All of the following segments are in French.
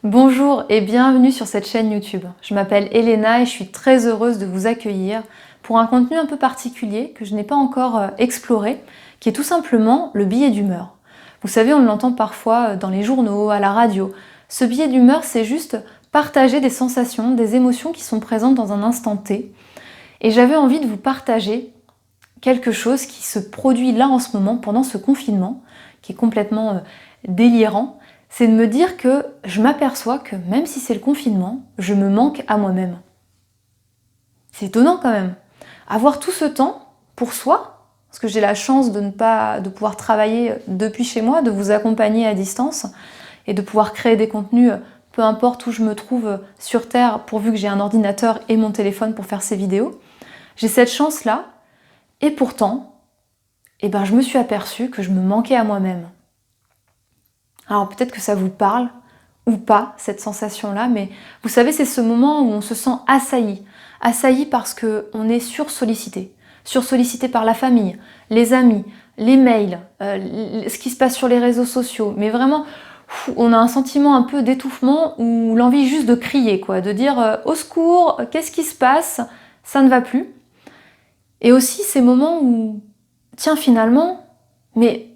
Bonjour et bienvenue sur cette chaîne YouTube. Je m'appelle Elena et je suis très heureuse de vous accueillir pour un contenu un peu particulier que je n'ai pas encore exploré, qui est tout simplement le billet d'humeur. Vous savez, on l'entend parfois dans les journaux, à la radio. Ce billet d'humeur, c'est juste partager des sensations, des émotions qui sont présentes dans un instant T. Et j'avais envie de vous partager quelque chose qui se produit là en ce moment pendant ce confinement, qui est complètement délirant. C'est de me dire que je m'aperçois que même si c'est le confinement, je me manque à moi-même. C'est étonnant quand même. Avoir tout ce temps pour soi, parce que j'ai la chance de pouvoir travailler depuis chez moi, de vous accompagner à distance et de pouvoir créer des contenus, peu importe où je me trouve sur Terre, pourvu que j'ai un ordinateur et mon téléphone pour faire ces vidéos. J'ai cette chance-là, et pourtant, je me suis aperçue que je me manquais à moi-même. Alors peut-être que ça vous parle ou pas, cette sensation-là, mais vous savez, c'est ce moment où on se sent assailli. Assailli parce qu'on est sursollicité. Sursollicité par la famille, les amis, les mails, ce qui se passe sur les réseaux sociaux. Mais vraiment, on a un sentiment un peu d'étouffement ou l'envie juste de crier, quoi, de dire au secours, qu'est-ce qui se passe? Ça ne va plus. Et aussi ces moments où, tiens finalement, mais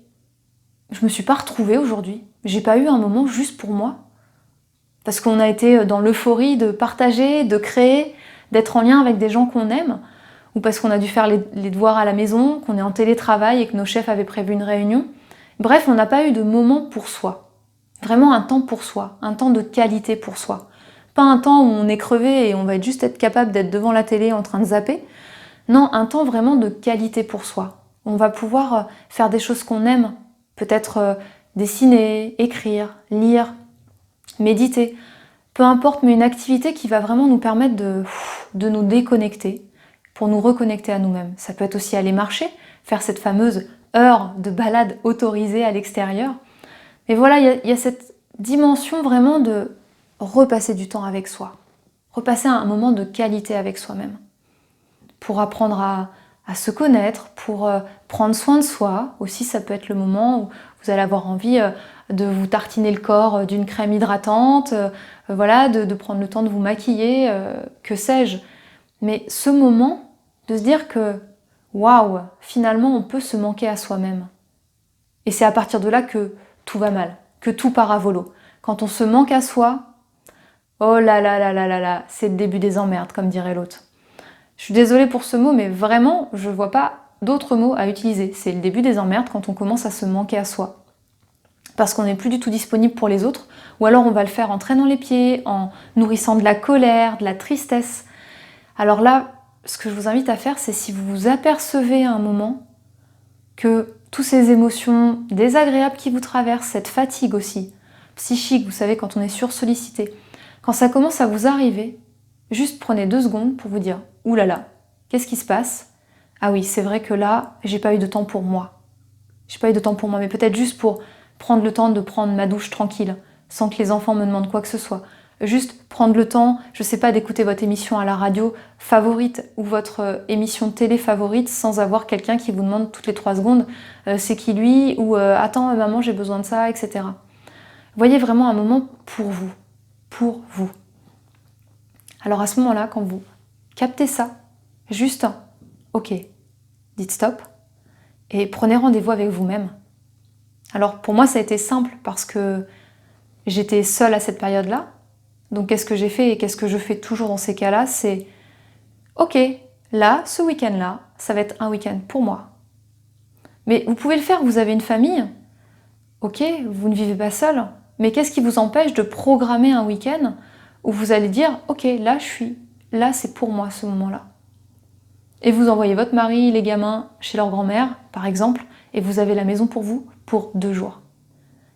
je me suis pas retrouvée aujourd'hui. J'ai pas eu un moment juste pour moi. Parce qu'on a été dans l'euphorie de partager, de créer, d'être en lien avec des gens qu'on aime, ou parce qu'on a dû faire les devoirs à la maison, qu'on est en télétravail et que nos chefs avaient prévu une réunion. Bref, on n'a pas eu de moment pour soi. Vraiment un temps pour soi, un temps de qualité pour soi. Pas un temps où on est crevé et on va juste être capable d'être devant la télé en train de zapper. Non, un temps vraiment de qualité pour soi. On va pouvoir faire des choses qu'on aime, peut-être dessiner, écrire, lire, méditer, peu importe, mais une activité qui va vraiment nous permettre de nous déconnecter pour nous reconnecter à nous-mêmes. Ça peut être aussi aller marcher, faire cette fameuse heure de balade autorisée à l'extérieur. Mais voilà, il y a cette dimension vraiment de repasser du temps avec soi, repasser un moment de qualité avec soi-même, pour apprendre à se connaître, pour prendre soin de soi. Aussi, ça peut être le moment où vous allez avoir envie de vous tartiner le corps d'une crème hydratante, voilà, de prendre le temps de vous maquiller, que sais-je. Mais ce moment de se dire que, waouh, finalement, on peut se manquer à soi-même. Et c'est à partir de là que tout va mal, que tout part à volo. Quand on se manque à soi, oh là là là là là là, c'est le début des emmerdes, comme dirait l'autre. Je suis désolée pour ce mot, mais vraiment, je vois pas d'autres mots à utiliser. C'est le début des emmerdes quand on commence à se manquer à soi. Parce qu'on n'est plus du tout disponible pour les autres, ou alors on va le faire en traînant les pieds, en nourrissant de la colère, de la tristesse. Alors là, ce que je vous invite à faire, c'est si vous vous apercevez à un moment que toutes ces émotions désagréables qui vous traversent, cette fatigue aussi, psychique, vous savez, quand on est sursollicité, quand ça commence à vous arriver, juste prenez 2 secondes pour vous dire « Ouh là là, qu'est-ce qui se passe? Ah oui, c'est vrai que là, j'ai pas eu de temps pour moi. J'ai pas eu de temps pour moi, mais peut-être juste pour prendre le temps de prendre ma douche tranquille, sans que les enfants me demandent quoi que ce soit. Juste prendre le temps, je sais pas, d'écouter votre émission à la radio favorite ou votre émission télé favorite sans avoir quelqu'un qui vous demande toutes les 3 secondes c'est qui lui ou attends maman j'ai besoin de ça, etc. Voyez vraiment un moment pour vous. Pour vous. Alors à ce moment-là, quand vous captez ça, juste ok, dites stop et prenez rendez-vous avec vous-même. Alors pour moi ça a été simple parce que j'étais seule à cette période-là. Donc qu'est-ce que j'ai fait et qu'est-ce que je fais toujours dans ces cas-là, c'est ok, là, ce week-end-là, ça va être un week-end pour moi. Mais vous pouvez le faire, vous avez une famille, ok, vous ne vivez pas seul, mais qu'est-ce qui vous empêche de programmer un week-end où vous allez dire ok, là c'est pour moi ce moment-là. Et vous envoyez votre mari, les gamins chez leur grand-mère, par exemple, et vous avez la maison pour vous pour 2 jours.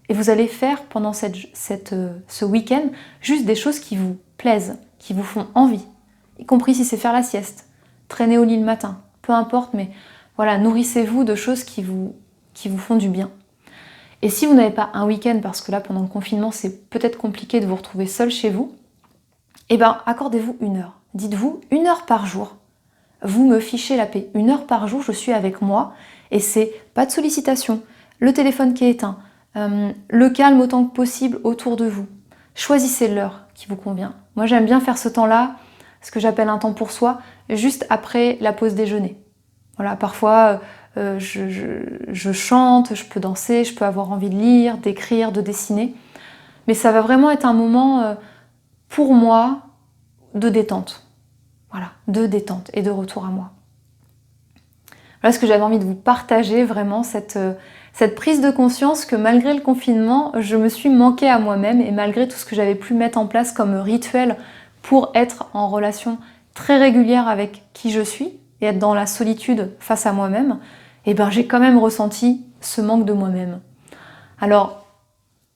Et vous allez faire pendant ce week-end juste des choses qui vous plaisent, qui vous font envie, y compris si c'est faire la sieste, traîner au lit le matin, peu importe, mais voilà, nourrissez-vous de choses qui vous font du bien. Et si vous n'avez pas un week-end, parce que là, pendant le confinement, c'est peut-être compliqué de vous retrouver seul chez vous, eh bien, accordez-vous 1 heure. Dites-vous 1 heure par jour. Vous me fichez la paix. 1 heure par jour, je suis avec moi, et c'est pas de sollicitation, le téléphone qui est éteint, le calme autant que possible autour de vous. choisissez l'heure qui vous convient. Moi j'aime bien faire ce temps-là, ce que j'appelle un temps pour soi, juste après la pause déjeuner. Voilà, parfois je chante, je peux danser, je peux avoir envie de lire, d'écrire, de dessiner. Mais ça va vraiment être un moment pour moi de détente. Voilà, de détente et de retour à moi. Voilà ce que j'avais envie de vous partager, vraiment cette prise de conscience que malgré le confinement, je me suis manquée à moi-même et malgré tout ce que j'avais pu mettre en place comme rituel pour être en relation très régulière avec qui je suis et être dans la solitude face à moi-même, eh ben j'ai quand même ressenti ce manque de moi-même. Alors,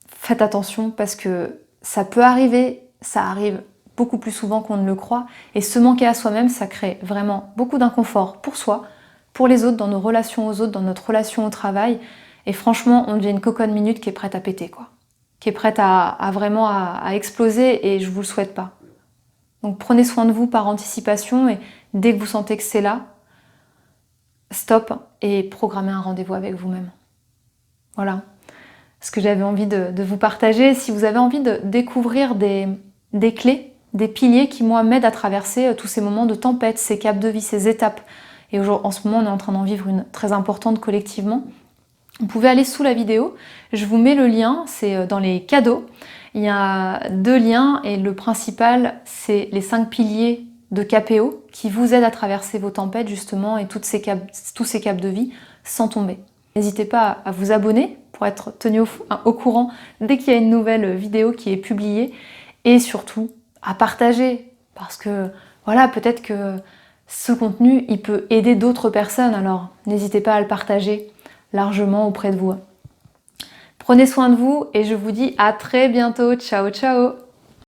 faites attention parce que ça peut arriver, ça arrive beaucoup plus souvent qu'on ne le croit, et se manquer à soi-même, ça crée vraiment beaucoup d'inconfort pour soi, pour les autres, dans nos relations aux autres, dans notre relation au travail, et franchement, on devient une cocotte minute qui est prête à péter, quoi. Qui est prête à vraiment à exploser, et je vous le souhaite pas. Donc prenez soin de vous par anticipation, et dès que vous sentez que c'est là, stop, et programmez un rendez-vous avec vous-même. Voilà ce que j'avais envie de vous partager. Si vous avez envie de découvrir des clés, des piliers qui, moi, m'aident à traverser tous ces moments de tempête, ces caps de vie, ces étapes, et en ce moment, on est en train d'en vivre une très importante collectivement, vous pouvez aller sous la vidéo. Je vous mets le lien, c'est dans les cadeaux. Il y a 2 liens, et le principal, c'est les 5 piliers de KPO qui vous aident à traverser vos tempêtes, justement, et tous ces caps de vie sans tomber. N'hésitez pas à vous abonner pour être tenu au courant dès qu'il y a une nouvelle vidéo qui est publiée, et surtout à partager, parce que voilà, peut-être que ce contenu, il peut aider d'autres personnes, alors n'hésitez pas à le partager largement auprès de vous. Prenez soin de vous et je vous dis à très bientôt. Ciao, ciao!